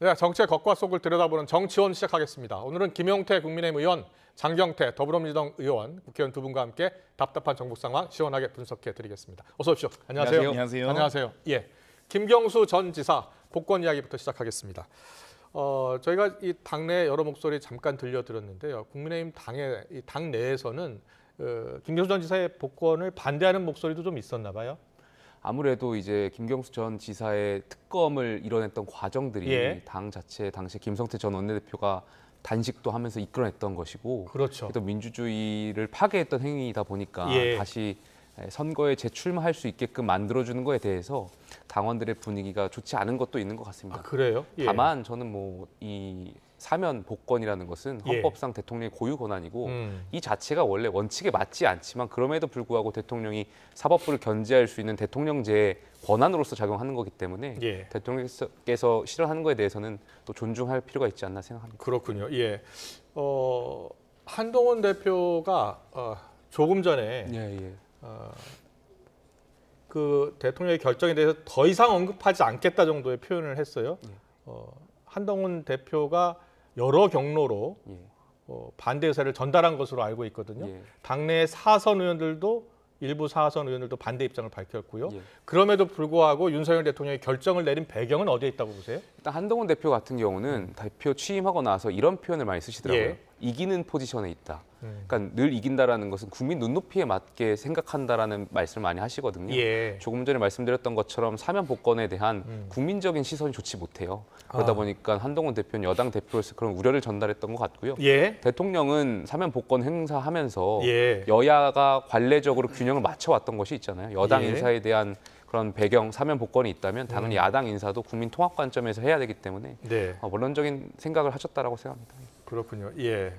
네, 정치의 겉과 속을 들여다보는 정치원 시작하겠습니다. 오늘은 김용태 국민의힘 의원, 장경태 더불어민주당 의원, 국회의원 두 분과 함께 답답한 정국 상황 시원하게 분석해 드리겠습니다. 어서 오십시오. 안녕하세요. 안녕하세요. 안녕하세요. 예, 김경수 전 지사 복권 이야기부터 시작하겠습니다. 저희가 이 당내 여러 목소리 잠깐 들려드렸는데요. 국민의힘 당 내에서는 김경수 전 지사의 복권을 반대하는 목소리도 좀 있었나 봐요. 아무래도 이제 김경수 전 지사의 특검을 이뤄냈던 과정들이 당 자체 당시 김성태 전 원내대표가 단식도 하면서 이끌어냈던 것이고, 그렇죠. 또 민주주의를 파괴했던 행위이다 보니까 다시 선거에 재출마할 수 있게끔 만들어주는 거에 대해서 당원들의 분위기가 좋지 않은 것도 있는 것 같습니다. 그래요? 다만 저는 뭐 이 사면 복권이라는 것은 헌법상 대통령의 고유 권한이고 이 자체가 원래 원칙에 맞지 않지만 그럼에도 불구하고 대통령이 사법부를 견제할 수 있는 대통령제의 권한으로서 작용하는 거기 때문에 대통령께서 실현하는 거에 대해서는 또 존중할 필요가 있지 않나 생각합니다. 그렇군요. 예. 한동훈 대표가 조금 전에 그 대통령의 결정에 대해서 더 이상 언급하지 않겠다 정도의 표현을 했어요. 한동훈 대표가 여러 경로로 반대 의사를 전달한 것으로 알고 있거든요. 당내 사선 의원들도 일부 사선 의원들도 반대 입장을 밝혔고요. 그럼에도 불구하고 윤석열 대통령이 결정을 내린 배경은 어디에 있다고 보세요? 일단 한동훈 대표 같은 경우는 대표 취임하고 나서 이런 표현을 많이 쓰시더라고요. 이기는 포지션에 있다. 그러니까 늘 이긴다라는 것은 국민 눈높이에 맞게 생각한다라는 말씀을 많이 하시거든요. 조금 전에 말씀드렸던 것처럼 사면 복권에 대한 국민적인 시선이 좋지 못해요. 그러다 보니까 한동훈 대표는 여당 대표로서 그런 우려를 전달했던 것 같고요. 대통령은 사면 복권 행사하면서 여야가 관례적으로 균형을 맞춰왔던 것이 있잖아요. 여당 인사에 대한 그런 배경, 사면 복권이 있다면 당연히 야당 인사도 국민 통합 관점에서 해야 되기 때문에 원론적인 생각을 하셨다라고 생각합니다. 그렇군요. 예.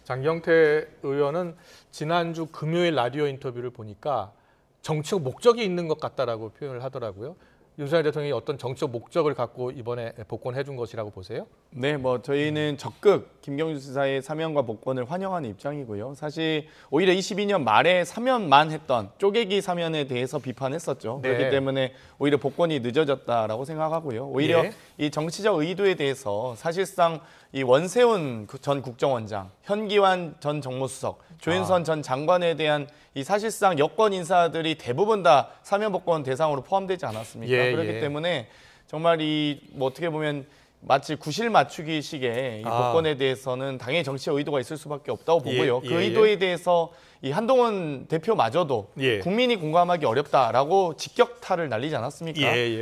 장경태 의원은 지난주 금요일 라디오 인터뷰를 보니까 정치적 목적이 있는 것 같다라고 표현을 하더라고요. 윤석열 대통령이 어떤 정치적 목적을 갖고 이번에 복권해 준 것이라고 보세요? 네, 뭐 저희는 적극 김경수 지사의 사면과 복권을 환영하는 입장이고요. 사실 오히려 22년 말에 사면만 했던 쪼개기 사면에 대해서 비판했었죠. 그렇기 때문에 오히려 복권이 늦어졌다라고 생각하고요. 오히려 이 정치적 의도에 대해서 사실상 이 원세훈 전 국정원장, 현기환 전 정무수석, 조윤선 전 장관에 대한 이 사실상 여권 인사들이 대부분 다 사면 복권 대상으로 포함되지 않았습니까? 그렇기 때문에 정말 이 뭐 어떻게 보면 마치 구실 맞추기식의 이 복권에 대해서는 당연히 정치의 의도가 있을 수밖에 없다고 보고요. 그 의도에 대해서 이 한동훈 대표마저도 국민이 공감하기 어렵다라고 직격탄을 날리지 않았습니까?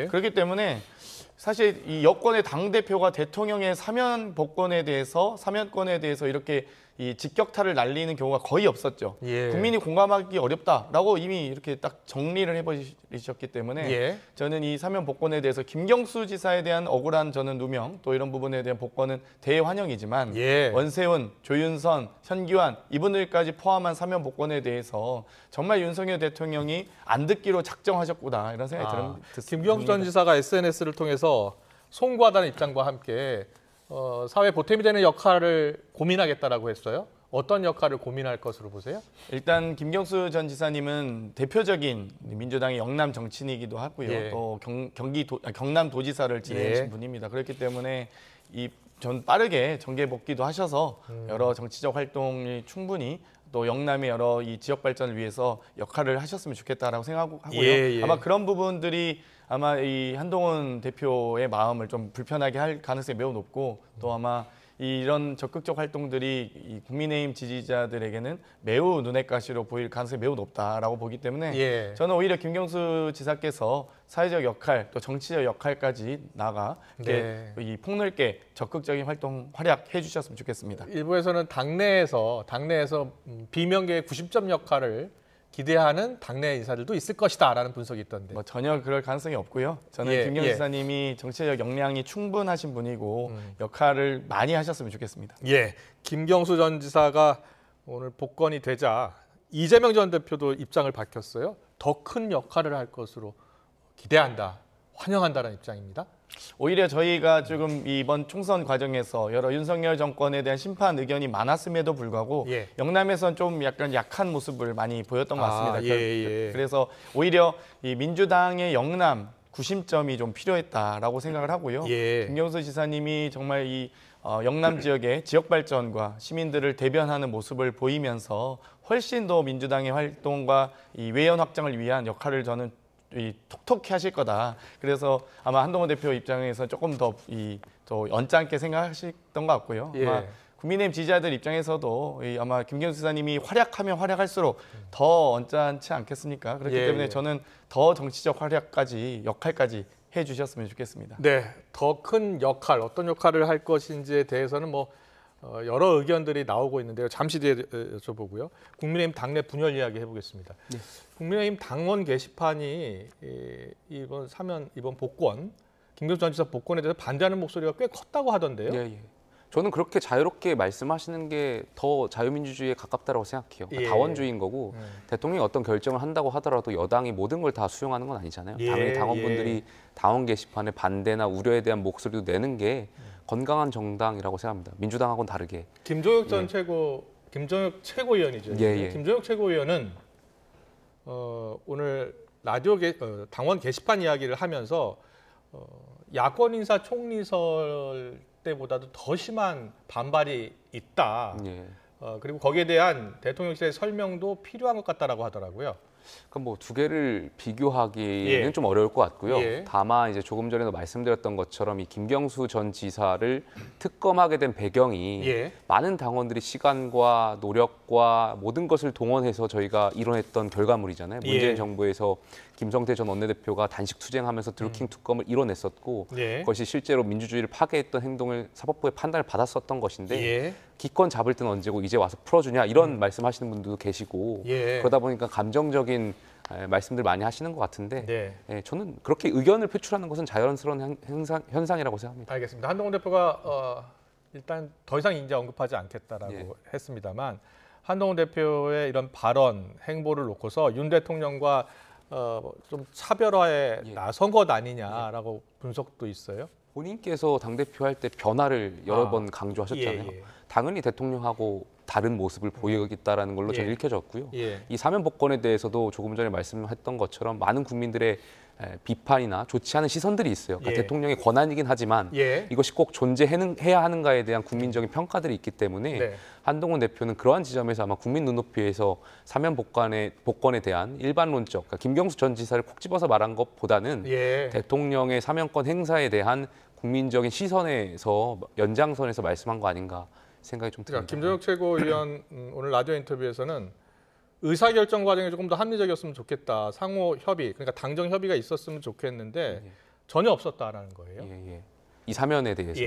그렇기 때문에 사실 이 여권의 당대표가 대통령의 사면 복권에 대해서 사면권에 대해서 이렇게 이 직격탄을 날리는 경우가 거의 없었죠. 국민이 공감하기 어렵다라고 이미 이렇게 딱 정리를 해버리셨기 때문에 저는 이 사면 복권에 대해서 김경수 지사에 대한 억울한 저는 누명 또 이런 부분에 대한 복권은 대환영이지만 원세훈, 조윤선, 현기환 이분들까지 포함한 사면 복권에 대해서 정말 윤석열 대통령이 안 듣기로 작정하셨구나 이런 생각이 듭니다. 김경수 전 지사가 SNS를 통해서 송구하다는 입장과 함께 사회 보탬이 되는 역할을 고민하겠다라고 했어요. 어떤 역할을 고민할 것으로 보세요? 일단 김경수 전 지사님은 대표적인 민주당의 영남 정치인이기도 하고요. 또 경남도지사를 지내신 분입니다. 그렇기 때문에 전 빠르게 정계 복귀도 하셔서 여러 정치적 활동이 충분히 또 영남의 여러 이 지역 발전을 위해서 역할을 하셨으면 좋겠다라고 생각하고요. 아마 그런 부분들이 아마 이 한동훈 대표의 마음을 좀 불편하게 할 가능성이 매우 높고 또 아마 이런 적극적 활동들이 이 국민의힘 지지자들에게는 매우 눈엣 가시로 보일 가능성이 매우 높다라고 보기 때문에 저는 오히려 김경수 지사께서 사회적 역할 또 정치적 역할까지 나가 이 폭넓게 적극적인 활동 활약해 주셨으면 좋겠습니다. 일부에서는 당내에서 비명계의 90점 역할을 기대하는 당내 인사들도 있을 것이다라는 분석이 있던데. 뭐 전혀 그럴 가능성이 없고요. 저는 김경수 지사님이 정치적 역량이 충분하신 분이고 역할을 많이 하셨으면 좋겠습니다. 김경수 전 지사가 오늘 복권이 되자 이재명 전 대표도 입장을 밝혔어요. 더 큰 역할을 할 것으로 기대한다, 환영한다는 입장입니다. 오히려 저희가 지금 이번 총선 과정에서 여러 윤석열 정권에 대한 심판 의견이 많았음에도 불구하고 영남에선 좀 약간 약한 모습을 많이 보였던 것 같습니다. 그래서 오히려 이 민주당의 영남 구심점이 좀 필요했다라고 생각을 하고요. 김경수 지사님이 정말 이 영남 지역의 지역 발전과 시민들을 대변하는 모습을 보이면서 훨씬 더 민주당의 활동과 이 외연 확장을 위한 역할을 저는 톡톡히 하실 거다. 그래서 아마 한동훈 대표 입장에서 조금 더 언짢게 생각하셨던 것 같고요. 아마 국민의힘 지지자들 입장에서도 아마 김경수 지사님이 활약하면 활약할수록 더 언짢지 않겠습니까? 그렇기 때문에 저는 더 정치적 역할까지 해주셨으면 좋겠습니다. 네, 더 큰 역할, 어떤 역할을 할 것인지에 대해서는 뭐 여러 의견들이 나오고 있는데요. 잠시 뒤에 여쭤보고요. 국민의힘 당내 분열 이야기 해보겠습니다. 네. 국민의힘 당원 게시판이 이번 복권, 김경수 전 지사 복권에 대해서 반대하는 목소리가 꽤 컸다고 하던데요. 저는 그렇게 자유롭게 말씀하시는 게 더 자유민주주의에 가깝다고 생각해요. 그러니까 다원주의인 거고 대통령이 어떤 결정을 한다고 하더라도 여당이 모든 걸 다 수용하는 건 아니잖아요. 당연히 당원분들이 당원 게시판에 반대나 우려에 대한 목소리도 내는 게 건강한 정당이라고 생각합니다. 민주당하고는 다르게. 김종혁 전 김종혁 최고위원이죠. 김종혁 최고위원은 오늘 라디오 당원 게시판 이야기를 하면서 야권 인사 총리설 때보다도 더 심한 반발이 있다. 그리고 거기에 대한 대통령실의 설명도 필요한 것 같다라고 하더라고요. 그러니까 뭐 두 개를 비교하기는 좀 어려울 것 같고요. 다만 이제 조금 전에도 말씀드렸던 것처럼 이 김경수 전 지사를 특검하게 된 배경이 많은 당원들이 시간과 노력과 모든 것을 동원해서 저희가 이뤄냈던 결과물이잖아요. 문재인 정부에서 김성태 전 원내대표가 단식 투쟁하면서 드루킹 특검을 이뤄냈었고 그것이 실제로 민주주의를 파괴했던 행동을 사법부의 판단을 받았었던 것인데 기권 잡을 때는 언제고 이제 와서 풀어주냐 이런 말씀하시는 분들도 계시고 그러다 보니까 감정적인 말씀들 많이 하시는 것 같은데 저는 그렇게 의견을 표출하는 것은 자연스러운 현상이라고 생각합니다. 알겠습니다. 한동훈 대표가 일단 더 이상 이제 언급하지 않겠다라고 했습니다만 한동훈 대표의 이런 발언, 행보를 놓고서 윤 대통령과 좀 차별화에 나선 것 아니냐라고 분석도 있어요. 본인께서 당대표 할 때 변화를 여러 번 강조하셨잖아요. 당연히 대통령하고 다른 모습을 보이겠다라는 걸로 저는 읽혀졌고요. 이 사면 복권에 대해서도 조금 전에 말씀했던 것처럼 많은 국민들의 비판이나 좋지 않은 시선들이 있어요. 그러니까 대통령의 권한이긴 하지만 이것이 꼭 존재해야 하는가에 대한 국민적인 평가들이 있기 때문에 한동훈 대표는 그러한 지점에서 아마 국민 눈높이에서 사면 복권에 대한 일반론적, 그러니까 김경수 전 지사를 콕 집어서 말한 것보다는 대통령의 사면권 행사에 대한 국민적인 시선에서 연장선에서 말씀한 거 아닌가 생각이 좀 듭니다. 김종혁 최고위원 오늘 라디오 인터뷰에서는 의사결정 과정이 조금 더 합리적이었으면 좋겠다. 상호 협의, 그러니까 당정 협의가 있었으면 좋겠는데 전혀 없었다라는 거예요. 이 사면에 대해서.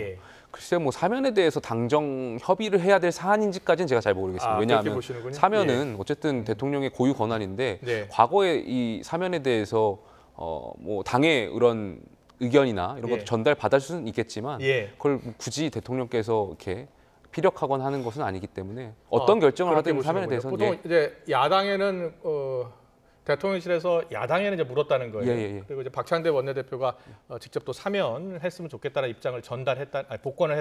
글쎄 뭐 사면에 대해서 당정 협의를 해야 될 사안인지까지는 제가 잘 모르겠습니다. 왜냐하면 사면은 어쨌든 대통령의 고유 권한인데 과거에 이 사면에 대해서 뭐 당의 이런 의견이나 이런 것도 전달받을 수는 있겠지만 그걸 굳이 대통령께서 이렇게 피력하거나 하는 것은 아니기 때문에 어떤 결정을 하든 사면에 대해서는 보통 이제 야당에는 대통령실에서 야당에는 이제 물었다는 거예요. 그리고 이제 박찬대 원내대표가 직접 또 사면했으면 좋겠다는 입장을 복권을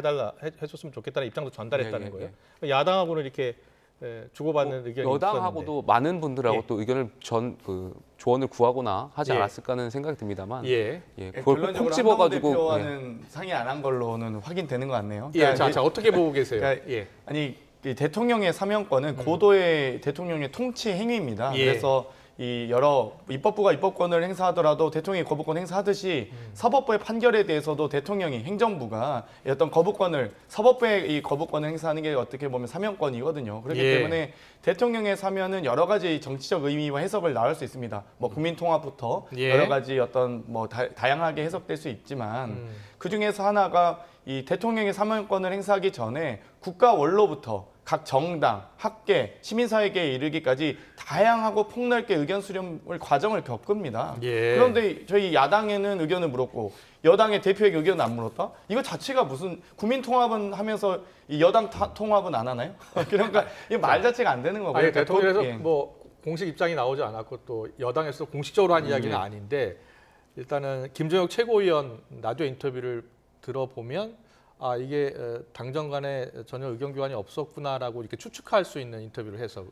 해줬으면 좋겠다는 입장도 전달했다는 거예요. 야당하고는 이렇게 주고받는 의견이 여당하고도 있었는데. 많은 분들하고 또 의견을 조언을 구하거나 하지 않았을까 하는 생각이 듭니다만 그걸 콕 집어가지고 대표와는 상의 안 한 걸로는 확인되는 것 같네요. 그러니까 자, 어떻게 보고 계세요? 그러니까 아니 대통령의 사면권은 고도의 대통령의 통치 행위입니다. 그래서 이 여러 입법부가 입법권을 행사하더라도 대통령이 거부권 행사하듯이 사법부의 판결에 대해서도 대통령이 행정부가 어떤 거부권을 사법부의 이 거부권을 행사하는 게 어떻게 보면 사면권이거든요. 그렇기 때문에 대통령의 사면은 여러 가지 정치적 의미와 해석을 나올 수 있습니다. 뭐 국민통합부터 여러 가지 어떤 뭐 다양하게 해석될 수 있지만 그 중에서 하나가 이 대통령의 사면권을 행사하기 전에 국가 원로부터 각 정당, 학계, 시민사회계에 이르기까지 다양하고 폭넓게 의견 수렴을 과정을 겪습니다. 그런데 저희 야당에는 의견을 물었고 여당의 대표에게 의견을 안 물었다? 이거 자체가 무슨 국민 통합은 하면서 이 여당 통합은 안 하나요? 그러니까 이 말 자체가 안 되는 거고요. 대통령에서 뭐 공식 입장이 나오지 않았고 또 여당에서 공식적으로 한 이야기는 아닌데 일단은 김종혁 최고위원 라디오 인터뷰를 들어보면 이게 당정 간에 전혀 의견 교환이 없었구나라고 이렇게 추측할 수 있는 인터뷰를 해서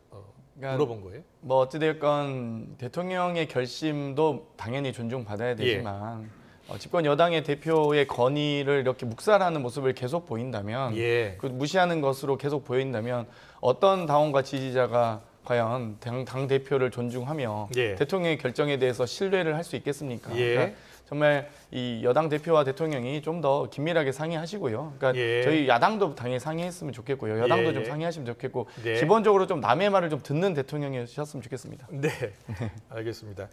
물어본 거예요? 뭐 어찌됐건 대통령의 결심도 당연히 존중받아야 되지만 집권 여당의 대표의 건의를 이렇게 묵살하는 모습을 계속 보인다면 그 무시하는 것으로 계속 보인다면 어떤 당원과 지지자가 과연 당 대표를 존중하며 대통령의 결정에 대해서 신뢰를 할 수 있겠습니까? 그러니까 정말 이 여당 대표와 대통령이 좀 더 긴밀하게 상의하시고요. 그러니까 저희 야당도 당연히 상의했으면 좋겠고요. 여당도 좀 상의하시면 좋겠고 기본적으로 좀 남의 말을 좀 듣는 대통령이셨으면 좋겠습니다. 네, 알겠습니다.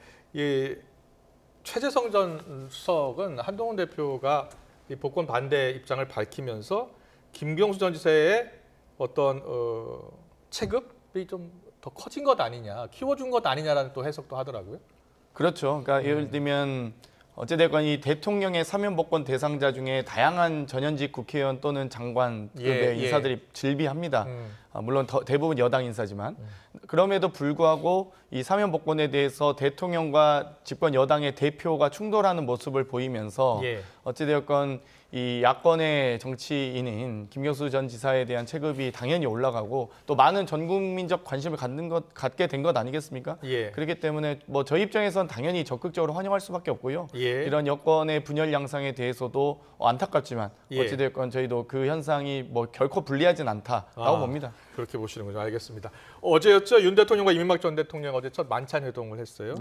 최재성 전 수석은 한동훈 대표가 이 복권 반대 입장을 밝히면서 김경수 전 지사의 어떤 체급이 좀 더 커진 것 아니냐, 키워준 것 아니냐라는 또 해석도 하더라고요. 그렇죠. 그러니까 예를 들면 어찌됐건 이 대통령의 사면 복권 대상자 중에 다양한 전현직 국회의원 또는 장관급의 인사들이 즐비합니다. 물론 대부분 여당 인사지만 그럼에도 불구하고 이 사면 복권에 대해서 대통령과 집권 여당의 대표가 충돌하는 모습을 보이면서 어찌되었건 이 야권의 정치인인 김경수 전 지사에 대한 체급이 당연히 올라가고 또 많은 전 국민적 관심을 갖게 된 것 아니겠습니까? 그렇기 때문에 뭐 저희 입장에서는 당연히 적극적으로 환영할 수밖에 없고요. 이런 여권의 분열 양상에 대해서도 안타깝지만 어찌됐건 저희도 그 현상이 뭐 결코 불리하진 않다라고 봅니다. 그렇게 보시는군요. 알겠습니다. 어제였죠. 윤 대통령과 이명박 전 대통령 어제 첫 만찬 회동을 했어요.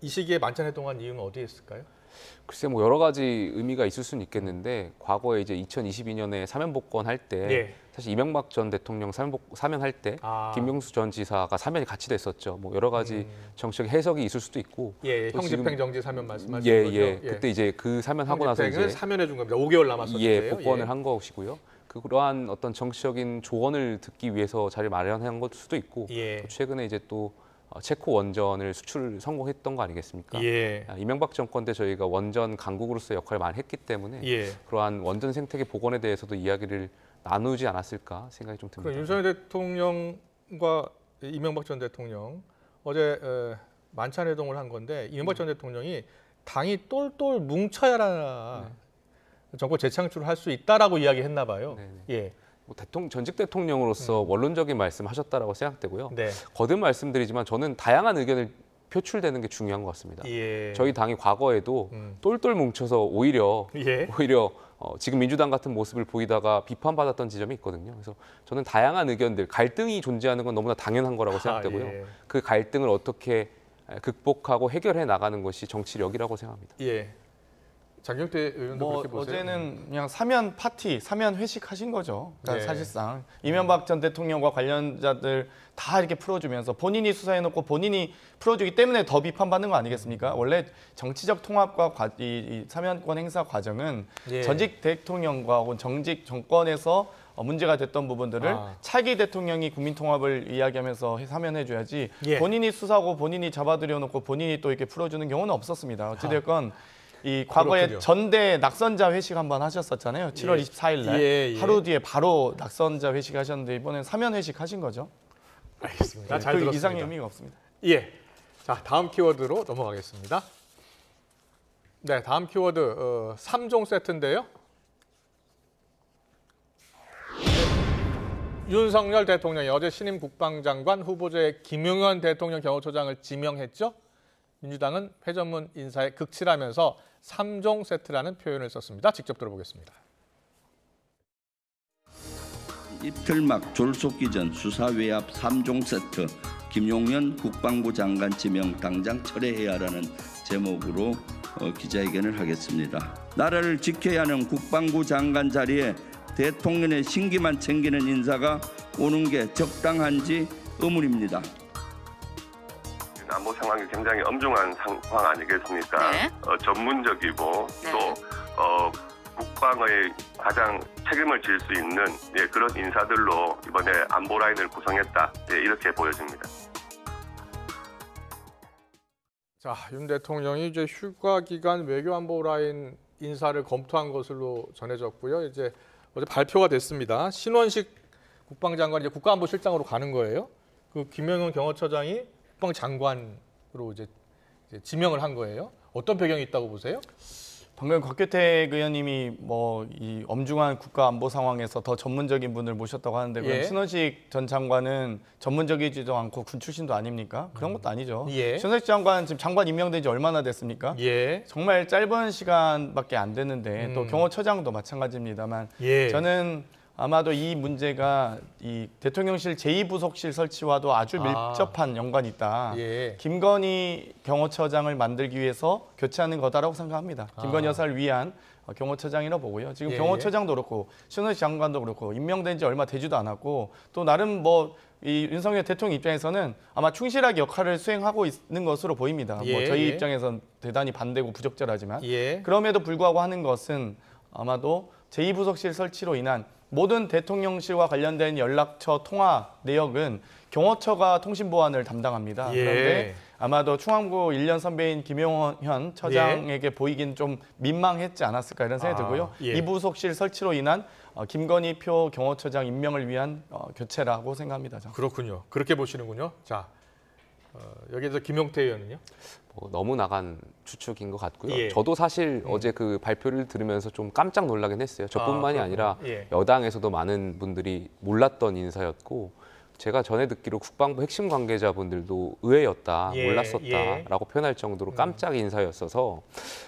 이 시기에 만찬 회동한 이유는 어디에 있을까요? 글쎄 뭐 여러 가지 의미가 있을 수는 있겠는데 과거에 이제 2022년에 사면 복권 할 때 사실 이명박 전 대통령 사면할 때 김경수 전 지사가 사면이 같이 됐었죠. 뭐 여러 가지 정치적 해석이 있을 수도 있고. 형집행 정지 사면 말씀하신 거죠? 그때 이제 그 사면하고 나서 이제 사면해 준 겁니다. 5개월 남았었는데요. 복권을 한 것이고요. 그러한 어떤 정치적인 조언을 듣기 위해서 자리를 마련한 걸 수도 있고 최근에 이제 또 체코 원전을 수출 성공했던 거 아니겠습니까? 이명박 정권 때 저희가 원전 강국으로서 역할을 많이 했기 때문에 그러한 원전 생태계 복원에 대해서도 이야기를 나누지 않았을까 생각이 좀 듭니다. 윤석열 대통령과 이명박 전 대통령 어제 만찬 회동을 한 건데 이명박 전 대통령이 당이 똘똘 뭉쳐야라 정권 재창출을 할 수 있다라고 이야기했나 봐요. 뭐 전직 대통령으로서 원론적인 말씀하셨다라고 생각되고요. 거듭 말씀드리지만 저는 다양한 의견을 표출되는 게 중요한 것 같습니다. 저희 당이 과거에도 똘똘 뭉쳐서 오히려 지금 민주당 같은 모습을 보이다가 비판받았던 지점이 있거든요. 그래서 저는 다양한 의견들, 갈등이 존재하는 건 너무나 당연한 거라고 생각되고요. 그 갈등을 어떻게 극복하고 해결해 나가는 것이 정치력이라고 생각합니다. 장경태 의원도 그렇게 보세요? 어제는 그냥 사면 파티, 사면 회식하신 거죠. 그러니까 사실상 이명박 전 대통령과 관련자들 다 이렇게 풀어주면서 본인이 수사해놓고 본인이 풀어주기 때문에 더 비판받는 거 아니겠습니까? 원래 정치적 통합과 이 사면권 행사 과정은 전직 대통령과 혹은 정직 정권에서 문제가 됐던 부분들을 차기 대통령이 국민통합을 이야기하면서 사면해줘야지 본인이 수사하고 본인이 잡아들여놓고 본인이 또 이렇게 풀어주는 경우는 없었습니다. 어찌됐건 이 과거에 그렇군요. 전대 낙선자 회식 한번 하셨었잖아요. 7월 24일 날 하루 뒤에 바로 낙선자 회식 하셨는데 이번엔 사면 회식 하신 거죠. 알겠습니다. 잘 들었습니다. 이상의 의미가 없습니다. 자, 다음 키워드로 넘어가겠습니다. 네, 다음 키워드 3종 세트인데요. 윤석열 대통령이 어제 신임 국방장관 후보자의 김용현 대통령 경호처장을 지명했죠. 민주당은 회전문 인사에 극치라면서 3종 세트라는 표현을 썼습니다. 직접 들어보겠습니다. 이틀막 졸속기 전 수사 외압 3종 세트 김용현 국방부 장관 지명 당장 철회해야 하라는 제목으로 기자회견을 하겠습니다. 나라를 지켜야 하는 국방부 장관 자리에 대통령의 신기만 챙기는 인사가 오는 게 적당한지 의문입니다. 안보 상황이 굉장히 엄중한 상황 아니겠습니까? 전문적이고 또 국방의 가장 책임을 질 수 있는 그런 인사들로 이번에 안보 라인을 구성했다 이렇게 보여집니다. 자, 윤 대통령이 이제 휴가 기간 외교안보 라인 인사를 검토한 것으로 전해졌고요. 이제 어제 발표가 됐습니다. 신원식 국방장관이 이제 국가안보실장으로 가는 거예요. 그 김용현 경호처장이 국방장관으로 이제 지명을 한 거예요. 어떤 배경이 있다고 보세요? 방금 곽규택 의원님이 뭐 이 엄중한 국가 안보 상황에서 더 전문적인 분을 모셨다고 하는데 그럼 예. 신원식 전 장관은 전문적이지도 않고 군 출신도 아닙니까? 그런 것도 아니죠. 예. 신원식 장관 지금 장관 임명된 지 얼마나 됐습니까? 예. 정말 짧은 시간밖에 안 됐는데 또 경호처장도 마찬가지입니다만 예. 저는 아마도 이 문제가 이 대통령실 제2부속실 설치와도 아주 밀접한 연관이 있다. 예. 김건희 경호처장을 만들기 위해서 교체하는 거다라고 생각합니다. 김건희 여사를 위한 경호처장이라 보고요. 지금 예, 경호처장도 그렇고 신원식 장관도 그렇고 임명된 지 얼마 되지도 않았고 또 나름 뭐 이 윤석열 대통령 입장에서는 아마 충실하게 역할을 수행하고 있는 것으로 보입니다. 예, 뭐 저희 예. 입장에선 대단히 반대고 부적절하지만 예. 그럼에도 불구하고 하는 것은 아마도 제2부속실 설치로 인한 모든 대통령실과 관련된 연락처 통화 내역은 경호처가 통신보안을 담당합니다. 예. 그런데 아마도 충암고 1년 선배인 김용현 처장에게 보이긴 좀 민망했지 않았을까 이런 생각이 들고요. 예. 2부속실 설치로 인한 김건희 표 경호처장 임명을 위한 교체라고 생각합니다. 저는. 그렇군요. 그렇게 보시는군요. 자, 여기에서 김용태 의원은요? 뭐 너무 나간 추측인 것 같고요. 예. 저도 사실 어제 그 발표를 들으면서 좀 깜짝 놀라긴 했어요. 저뿐만이 아니라 예. 여당에서도 많은 분들이 몰랐던 인사였고 제가 전에 듣기로 국방부 핵심 관계자분들도 의외였다, 예. 몰랐었다라고 표현할 정도로 깜짝 인사였어서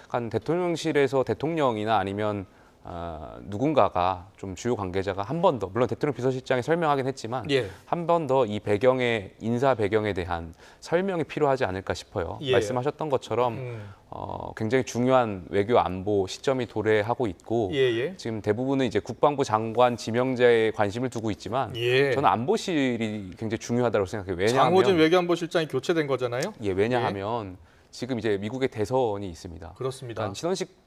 한 대통령실에서 대통령이나 아니면 누군가가 좀 주요 관계자가 한 번 더, 물론 대통령 비서실장이 설명하긴 했지만 예. 한 번 더 이 배경에 인사 배경에 대한 설명이 필요하지 않을까 싶어요. 예. 말씀하셨던 것처럼 굉장히 중요한 외교 안보 시점이 도래하고 있고 예. 지금 대부분은 이제 국방부 장관 지명자에 관심을 두고 있지만 예. 저는 안보실이 굉장히 중요하다고 생각해요. 왜냐하면 장호진 외교안보실장이 교체된 거잖아요. 왜냐하면 지금 이제 미국의 대선이 있습니다. 그렇습니다. 그러니까 신원식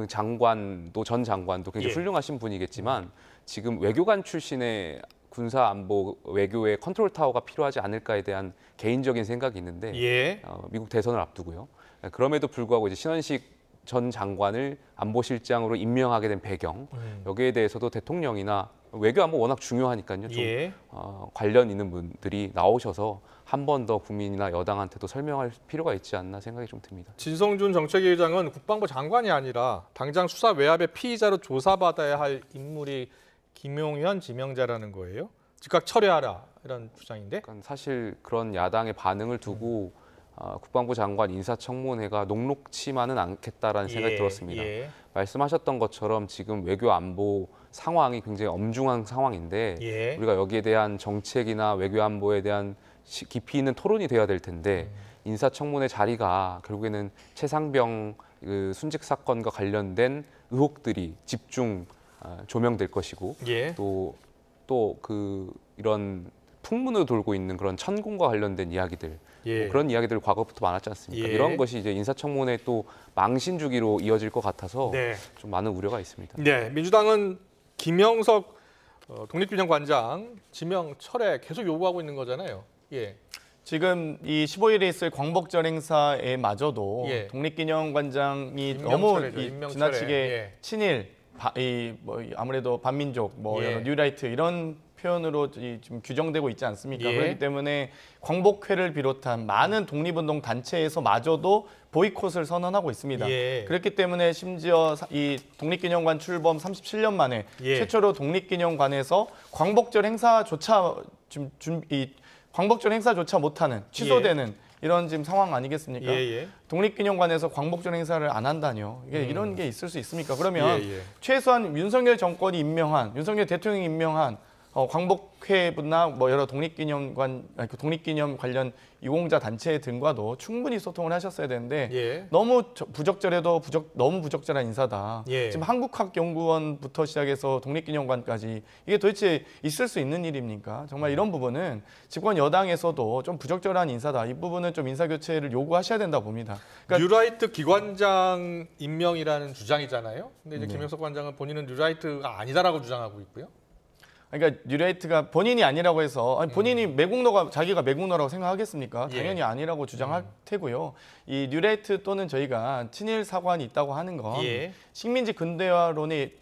장관도 전 장관도 굉장히 예. 훌륭하신 분이겠지만 지금 외교관 출신의 군사 안보 외교의 컨트롤 타워가 필요하지 않을까에 대한 개인적인 생각이 있는데 예. 미국 대선을 앞두고요. 그럼에도 불구하고 이제 신원식 전 장관을 안보실장으로 임명하게 된 배경 여기에 대해서도 대통령이나 외교 안보 워낙 중요하니까요. 좀 예. 관련 있는 분들이 나오셔서 한 번 더 국민이나 여당한테도 설명할 필요가 있지 않나 생각이 좀 듭니다. 진성준 정책위 의장은 국방부 장관이 아니라 당장 수사 외압의 피의자로 조사받아야 할 인물이 김용현 지명자라는 거예요. 즉각 철회하라 이런 주장인데. 그러니까 사실 그런 야당의 반응을 두고 국방부 장관 인사청문회가 녹록치만은 않겠다라는 생각이 들었습니다. 예. 말씀하셨던 것처럼 지금 외교 안보 상황이 굉장히 엄중한 상황인데 예. 우리가 여기에 대한 정책이나 외교 안보에 대한 깊이 있는 토론이 돼야 될 텐데 인사청문회 자리가 결국에는 최상병 그 순직 사건과 관련된 의혹들이 집중 조명될 것이고 예. 또 그 이런 풍문으로 돌고 있는 그런 천공과 관련된 이야기들 예. 뭐 그런 이야기들 과거부터 많았지 않습니까? 예. 이런 것이 이제 인사청문회 또 망신 주기로 이어질 것 같아서 네. 좀 많은 우려가 있습니다. 네, 민주당은 김영석 독립균형관장 지명 철회 계속 요구하고 있는 거잖아요. 예. 지금 이 15일에 있을 광복절 행사에 마저도 예. 독립기념관장이 임명 너무 철회죠, 이 임명 지나치게 철회. 예. 친일, 뭐 아무래도 반민족, 뭐 예. 여러 뉴라이트 이런 표현으로 지금 규정되고 있지 않습니까? 예. 그렇기 때문에 광복회를 비롯한 많은 독립운동 단체에서 마저도 보이콧을 선언하고 있습니다. 예. 그렇기 때문에 심지어 이 독립기념관 출범 37년 만에 예. 최초로 독립기념관에서 광복절 행사조차 광복절 행사조차 못하는 취소되는 이런 지금 상황 아니겠습니까? 예. 독립기념관에서 광복절 행사를 안 한다뇨. 이게 이런 게 있을 수 있습니까? 그러면 예. 최소한 윤석열 정권이 임명한, 윤석열 대통령이 임명한 광복회나 뭐 여러 독립기념 관련 유공자 단체 등과도 충분히 소통을 하셨어야 되는데 예. 너무 부적절해도 너무 부적절한 인사다. 예. 지금 한국학연구원부터 시작해서 독립기념관까지 이게 도대체 있을 수 있는 일입니까? 정말 이런 부분은 집권 여당에서도 좀 부적절한 인사다. 이 부분은 좀 인사교체를 요구하셔야 된다고 봅니다. 그러니까 뉴라이트 기관장 임명이라는 주장이잖아요. 근데 이제 김영석 관장은 본인은 뉴라이트가 아니다라고 주장하고 있고요. 그러니까 뉴라이트가 본인이 아니라고 해서 본인이 자기가 매국노라고 생각하겠습니까? 예. 당연히 아니라고 주장할 테고요. 이 뉴라이트 또는 저희가 친일 사관이 있다고 하는 건 예. 식민지 근대화론에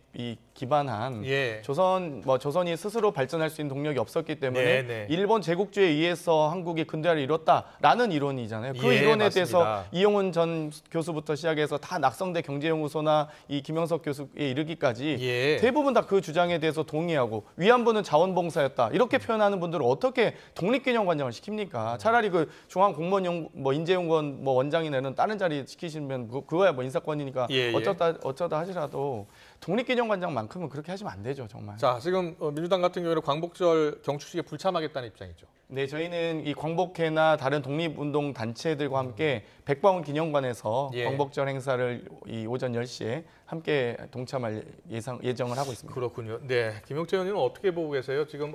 기반한 예. 조선이 스스로 발전할 수 있는 동력이 없었기 때문에 네. 일본 제국주의에 의해서 한국이 근대화를 이뤘다라는 이론이잖아요. 그 예, 이론에 맞습니다. 대해서 이용훈 전 교수부터 시작해서 다 낙성대 경제연구소나 이 김영석 교수에 이르기까지 예. 대부분 다 그 주장에 대해서 동의하고 위안부는 자원봉사였다 이렇게 표현하는 분들을 어떻게 독립기념관장을 시킵니까? 차라리 그 중앙공무원 인재연구원 원장이나 이런 다른 자리 시키시면 그거야 인사권이니까 예. 어쩌다 하시라도 독립기념관장만큼은 그렇게 하시면 안 되죠, 정말. 자, 지금 민주당 같은 경우에는 광복절 경축식에 불참하겠다는 입장이죠. 네, 저희는 이 광복회나 다른 독립운동 단체들과 함께 백바원 기념관에서 예. 광복절 행사를 이 오전 10시에 함께 동참할 예정을 하고 있습니다. 그렇군요. 네, 김용태 의원님은 어떻게 보고 계세요? 지금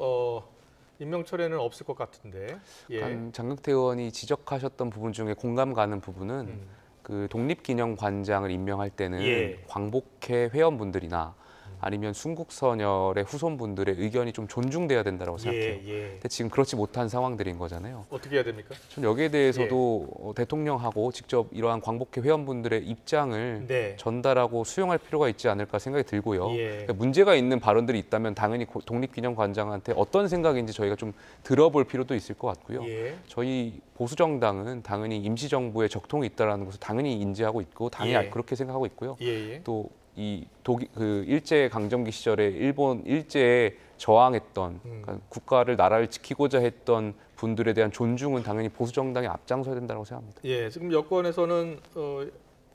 임명철에는 없을 것 같은데. 예. 장경태 의원이 지적하셨던 부분 중에 공감 가는 부분은 그 독립기념관장을 임명할 때는 예. 광복회 회원분들이나 아니면 순국선열의 후손분들의 의견이 좀 존중돼야 된다고 생각해요. 예. 근데 지금 그렇지 못한 상황들인 거잖아요. 어떻게 해야 됩니까? 전 여기에 대해서도 대통령하고 직접 이러한 광복회 회원분들의 입장을 네. 전달하고 수용할 필요가 있지 않을까 생각이 들고요. 예. 그러니까 문제가 있는 발언들이 있다면 당연히 독립기념관장한테 어떤 생각인지 저희가 좀 들어볼 필요도 있을 것 같고요. 예. 저희 보수정당은 당연히 임시정부에 적통이 있다는 것을 당연히 인지하고 있고 당연히 예. 그렇게 생각하고 있고요. 예. 또 그 일제 강점기 시절에 일본 일제에 저항했던 그러니까 국가를 나라를 지키고자 했던 분들에 대한 존중은 당연히 보수 정당이 앞장서야 된다고 생각합니다. 예, 지금 여권에서는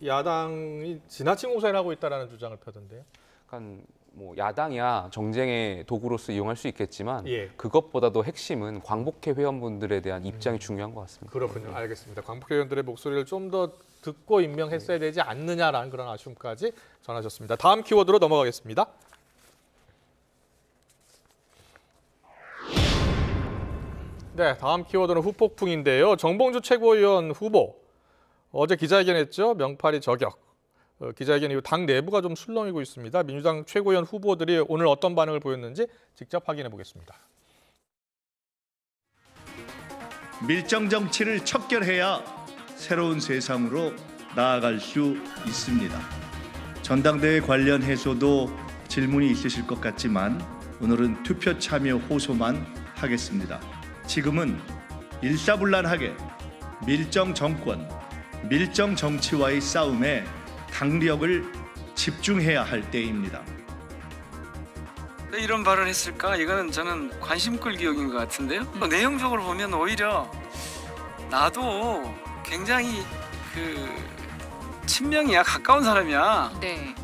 야당이 지나친 공세를 하고 있다라는 주장을 펴던데요. 그러니까 뭐 야당이야 정쟁의 도구로서 이용할 수 있겠지만 예. 그것보다도 핵심은 광복회 회원분들에 대한 입장이 중요한 것 같습니다. 그렇군요. 알겠습니다. 광복회 의원들의 목소리를 좀 더 듣고 임명했어야 되지 않느냐라는 그런 아쉬움까지 전하셨습니다. 다음 키워드로 넘어가겠습니다. 네, 다음 키워드는 후폭풍인데요. 정봉주 최고위원 후보 어제 기자회견했죠. 명팔이 저격. 기자회견 이후 당 내부가 좀 술렁이고 있습니다. 민주당 최고위원 후보들이 오늘 어떤 반응을 보였는지 직접 확인해 보겠습니다. 밀정 정치를 척결해야 새로운 세상으로 나아갈 수 있습니다. 전당대회 관련해서도 질문이 있으실 것 같지만 오늘은 투표 참여 호소만 하겠습니다. 지금은 일사불란하게 밀정 정권, 밀정 정치와의 싸움에 당력을 집중해야 할 때입니다. 왜 이런 발언을 했을까? 이거는 저는 관심 끌기 욕인 것 같은데요. 내용적으로 보면 오히려 나도 굉장히 친명이야, 가까운 사람이야. 네.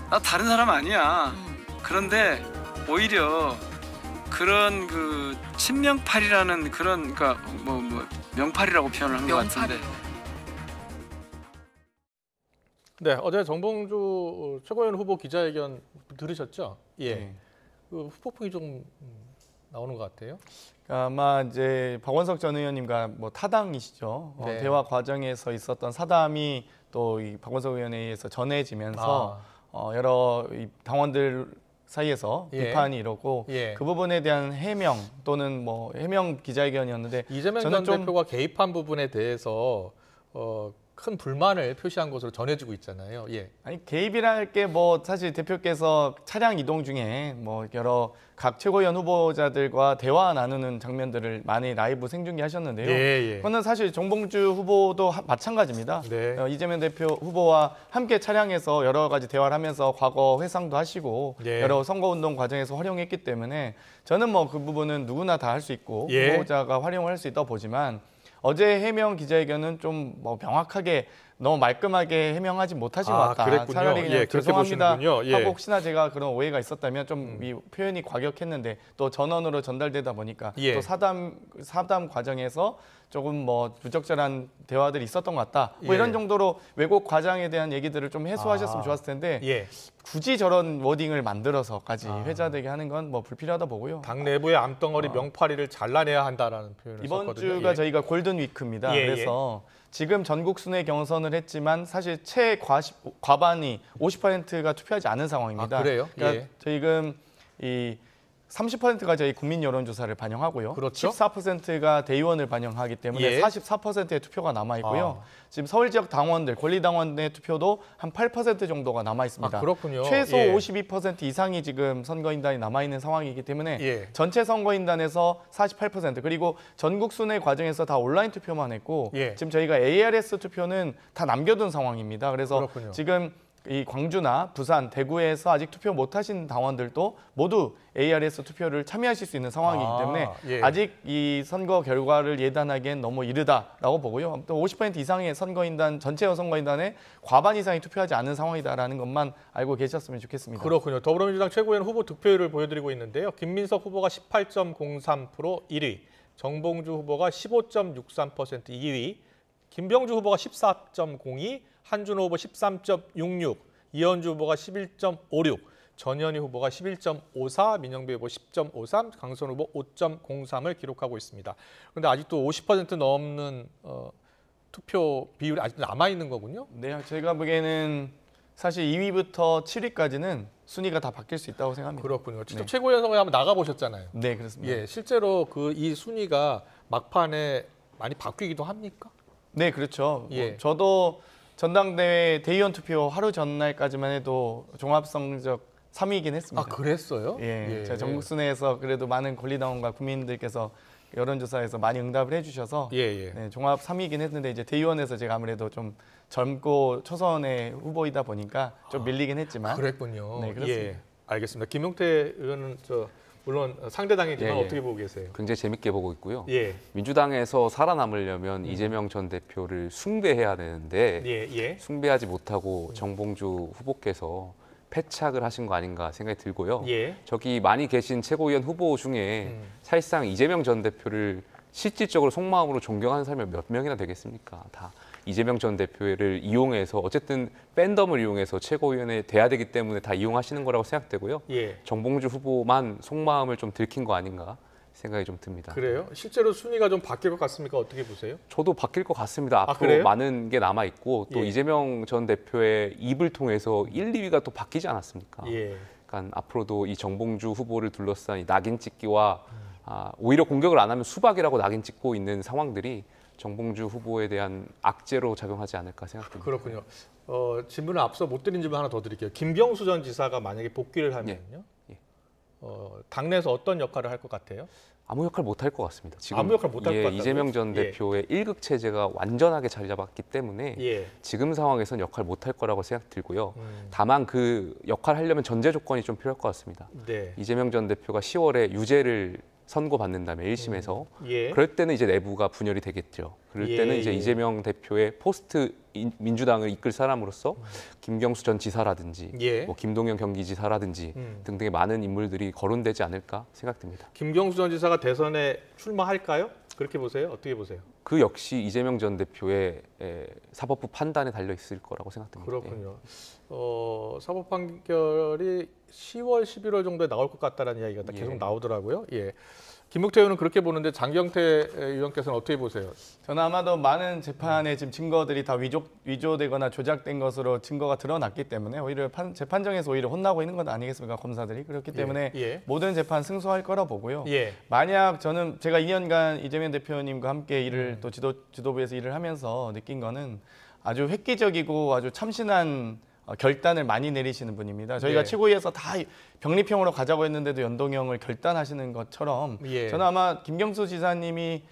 나 다른 사람 아니야. 그런데 오히려 그런 친명팔이라는 그런 명팔이라고 표현을 한 것 같은데. 네, 어제 정봉주 최고위원 후보 기자회견 들으셨죠? 예. 네. 그 후폭풍이 좀 나오는 것 같아요. 아마 이제 박원석 전 의원님과 타당이시죠. 네. 대화 과정에서 있었던 사담이 또 이 박원석 의원에 의해서 전해지면서 여러 당원들 사이에서 예. 비판이 일었고 예. 그 부분에 대한 해명 또는 해명 기자회견이었는데 이재명 전 대표가 개입한 부분에 대해서 큰 불만을 표시한 것으로 전해지고 있잖아요. 예. 아니 개입이랄 게 사실 대표께서 차량 이동 중에 여러 각 최고위원 후보자들과 대화 나누는 장면들을 많이 라이브 생중계하셨는데요. 예. 그거는 사실 정봉주 후보도 마찬가지입니다. 네. 이재명 대표 후보와 함께 차량에서 여러 가지 대화를 하면서 과거 회상도 하시고 예. 여러 선거운동 과정에서 활용했기 때문에 저는 그 부분은 누구나 다 할 수 있고 예. 후보자가 활용을 할 수 있다고 보지만 어제 해명 기자회견은 좀 명확하게 너무 말끔하게 해명하지 못하신 것 같다. 그랬군요. 차라리 그냥 예, 그렇게 죄송합니다 보시는군요. 예. 하고 혹시나 제가 그런 오해가 있었다면 좀 이 표현이 과격했는데 또 전원으로 전달되다 보니까 예. 또 사담 과정에서 조금 부적절한 대화들이 있었던 것 같다. 예. 이런 정도로 왜곡 과장에 대한 얘기들을 좀 해소하셨으면 좋았을 텐데 예. 굳이 저런 워딩을 만들어서까지 회자되게 하는 건 불필요하다 보고요. 당 내부의 암덩어리 명파리를 잘라내야 한다라는 표현을 이번 썼거든요. 주가 예. 저희가 골든 위크입니다. 예, 그래서 지금 전국 순회 경선을 했지만 사실 과반이 50%가 투표하지 않은 상황입니다. 그래요? 그러니까 예. 지금 이 30%가 저희 국민 여론조사를 반영하고요. 그렇죠. 14%가 대의원을 반영하기 때문에 예. 44%의 투표가 남아 있고요. 지금 서울 지역 당원들, 권리당원의 투표도 한 8% 정도가 남아 있습니다. 그렇군요. 최소 예. 52% 이상이 지금 선거인단이 남아 있는 상황이기 때문에 예. 전체 선거인단에서 48% 그리고 전국 순회 과정에서 다 온라인 투표만 했고 예. 지금 저희가 ARS 투표는 다 남겨둔 상황입니다. 그래서 그렇군요. 지금 이 광주나 부산, 대구에서 아직 투표 못하신 당원들도 모두 ARS 투표를 참여하실 수 있는 상황이기 때문에 예. 아직 이 선거 결과를 예단하기엔 너무 이르다라고 보고요. 아무튼 50% 이상의 선거인단 전체 선거인단의 과반 이상이 투표하지 않은 상황이다라는 것만 알고 계셨으면 좋겠습니다. 그렇군요. 더불어민주당 최고위원 후보 득표율을 보여드리고 있는데요. 김민석 후보가 18.03% 1위, 정봉주 후보가 15.63% 2위, 김병주 후보가 14.02%, 한준호 후보 13.66, 이현주 후보가 11.56, 전현희 후보가 11.54, 민영배 후보 10.53, 강선 후보 5.03을 기록하고 있습니다. 그런데 아직도 50% 넘는 투표 비율이 아직도 남아 있는 거군요. 네, 제가 보기에는 사실 2위부터 7위까지는 순위가 다 바뀔 수 있다고 생각합니다. 그렇군요. 직접 네. 최고위원 선거에 한번 나가 보셨잖아요. 네, 그렇습니다. 예, 실제로 이 순위가 막판에 많이 바뀌기도 합니까? 네, 그렇죠. 예. 저도 전당대회 대의원 투표 하루 전날까지만 해도 종합성적 3위이긴 했습니다. 아, 그랬어요? 예, 제가 전국 순회에서 그래도 많은 권리당원과 국민들께서 여론조사에서 많이 응답을 해주셔서 예. 네, 종합 3위이긴 했는데 이제 대의원에서 제가 아무래도 좀 젊고 초선의 후보이다 보니까 좀 밀리긴 했지만 그랬군요. 네, 그렇습니다. 예, 알겠습니다. 김용태 의원은 물론 상대당이지만 예. 어떻게 보고 계세요? 굉장히 재밌게 보고 있고요. 예, 민주당에서 살아남으려면 이재명 전 대표를 숭배해야 되는데 예. 숭배하지 못하고 정봉주 후보께서 패착을 하신 거 아닌가 생각이 들고요. 예. 저기 많이 계신 최고위원 후보 중에 사실상 이재명 전 대표를 실질적으로 속마음으로 존경하는 사람이 몇 명이나 되겠습니까? 다 이재명 전 대표를 이용해서 어쨌든 팬덤을 이용해서 최고위원에 돼야 되기 때문에 다 이용하시는 거라고 생각되고요. 예. 정봉주 후보만 속마음을 좀 들킨 거 아닌가 생각이 좀 듭니다. 그래요? 실제로 순위가 좀 바뀔 것 같습니까? 어떻게 보세요? 저도 바뀔 것 같습니다. 앞으로 그래요? 많은 게 남아 있고 또 예. 이재명 전 대표의 입을 통해서 1, 2위가 또 바뀌지 않았습니까? 예. 그러니까 앞으로도 이 정봉주 후보를 둘러싼 이 낙인 찍기와 오히려 공격을 안 하면 수박이라고 낙인 찍고 있는 상황들이 정봉주 후보에 대한 악재로 작용하지 않을까 생각됩니다. 그렇군요. 질문을 앞서 못 드린 질문 하나 더 드릴게요. 김경수 전 지사가 만약에 복귀를 하면요, 예. 당내에서 어떤 역할을 할 것 같아요? 아무 역할 못 할 것 같습니다. 지금 아무 역할 못할 것 같다고요? 이재명 전 예. 대표의 1급 체제가 완전하게 자리 잡았기 때문에 예. 지금 상황에서는 역할 못 할 거라고 생각 들고요. 다만 그 역할 하려면 전제 조건이 좀 필요할 것 같습니다. 네. 이재명 전 대표가 10월에 유죄를 선고받는다면 1심에서 예. 그럴 때는 이제 내부가 분열이 되겠죠. 그럴 예, 때는 이제 예. 이재명 대표의 포스트 민주당을 이끌 사람으로서 김경수 전 지사라든지 예. 뭐 김동연 경기지사라든지 등등의 많은 인물들이 거론되지 않을까 생각됩니다. 김경수 전 지사가 대선에 출마할까요? 그렇게 보세요? 어떻게 보세요? 그 역시 이재명 전 대표의 사법부 판단에 달려 있을 거라고 생각됩니다. 그렇군요. 사법 판결이 10월, 11월 정도에 나올 것 같다는 이야기가 계속 나오더라고요. 예. 김묵태 의원은 그렇게 보는데 장경태 의원께서는 어떻게 보세요? 저는 아마도 많은 재판의 지금 증거들이 다 위조되거나 조작된 것으로 증거가 드러났기 때문에 오히려 재판정에서 오히려 혼나고 있는 건 아니겠습니까, 검사들이. 그렇기 때문에 예. 모든 재판 승소할 거라 보고요. 예. 만약 제가 2년간 이재명 대표님과 함께 일을 또 지도부에서 일을 하면서 느낀 거는 아주 획기적이고 아주 참신한 결단을 많이 내리시는 분입니다. 저희가 네. 최고위에서 다 병립형으로 가자고 했는데도 연동형을 결단하시는 것처럼 예. 저는 아마 김경수 지사님이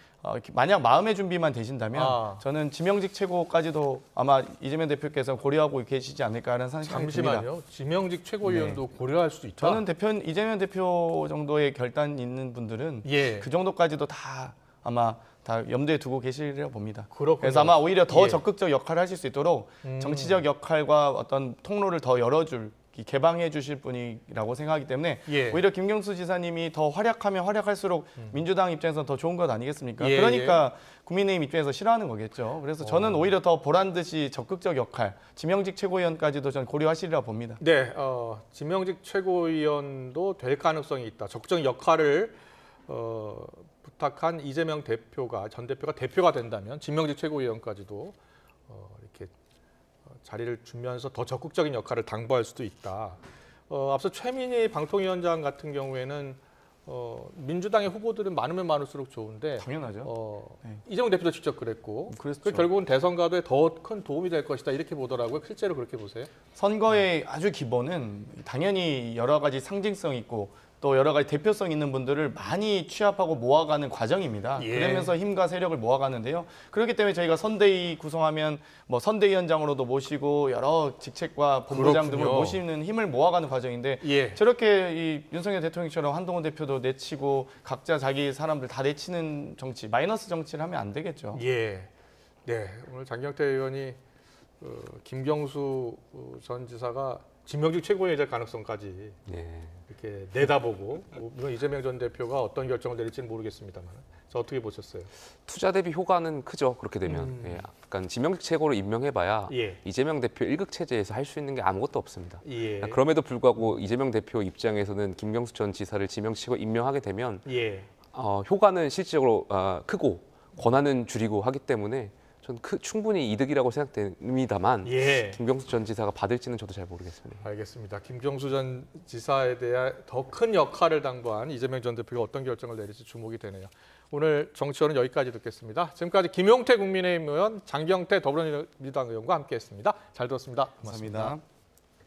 만약 마음의 준비만 되신다면 저는 지명직 최고까지도 아마 이재명 대표께서 고려하고 계시지 않을까라는 생각이 듭니다. 잠시만요. 지명직 최고위원도 고려할 수도 있다. 저는 이재명 대표 정도의 결단 있는 분들은 예. 그 정도까지도 다 아마 다 염두에 두고 계시리라고 봅니다. 그렇군요. 그래서 아마 오히려 더 예. 적극적 역할을 하실 수 있도록 정치적 역할과 어떤 통로를 더 열어줄 개방해 주실 분이라고 생각하기 때문에 예. 오히려 김경수 지사님이 더 활약하면 활약할수록 민주당 입장에서 더 좋은 것 아니겠습니까? 예, 그러니까 국민의힘 입장에서 싫어하는 거겠죠. 그래서 저는 오히려 더 보란 듯이 적극적 역할, 지명직 최고위원까지도 전 고려하시리라 봅니다. 네, 지명직 최고위원도 될 가능성이 있다. 적정 역할을 부탁한 이재명 전 대표가 대표가 된다면 지명직 최고위원까지도 이렇게 자리를 주면서 더 적극적인 역할을 당부할 수도 있다. 앞서 최민희 방통위원장 같은 경우에는 민주당의 후보들은 많으면 많을수록 좋은데 당연하죠. 이재명 대표도 직접 그랬고 그랬죠. 결국은 대선 가도에 더 큰 도움이 될 것이다 이렇게 보더라고요. 실제로 그렇게 보세요? 선거의 아주 기본은 당연히 여러 가지 상징성 있고 또 여러 가지 대표성 있는 분들을 많이 취합하고 모아가는 과정입니다. 그러면서 힘과 세력을 모아가는데요. 그렇기 때문에 저희가 선대위 구성하면 뭐 선대위원장으로도 모시고 여러 직책과 본부장 등을 모시는 힘을 모아가는 과정인데 저렇게 이 윤석열 대통령처럼 한동훈 대표도 내치고 각자 자기 사람들 다 내치는 정치, 마이너스 정치를 하면 안 되겠죠. 네, 오늘 장경태 의원이 김경수 전 지사가 진명직 최고위원이 될 가능성까지 이렇게 내다보고 물론 이재명 전 대표가 어떤 결정을 내릴지는 모르겠습니다만 어떻게 보셨어요? 투자 대비 효과는 크죠. 그렇게 되면 약간 지명직 최고로 임명해봐야 이재명 대표 1급 체제에서 할 수 있는 게 아무것도 없습니다. 그럼에도 불구하고 이재명 대표 입장에서는 김경수 전 지사를 지명직 최고 임명하게 되면 효과는 실질적으로 크고 권한은 줄이고 하기 때문에 저는 충분히 이득이라고 생각됩니다만 김경수 전 지사가 받을지는 저도 잘 모르겠습니다. 알겠습니다. 김경수 전 지사에 대해 더 큰 역할을 당부한 이재명 전 대표가 어떤 결정을 내릴지 주목이 되네요. 오늘 정치원은 여기까지 듣겠습니다. 지금까지 김용태 국민의힘 의원, 장경태 더불어민주당 의원과 함께했습니다. 잘 들었습니다. 고맙습니다. 감사합니다.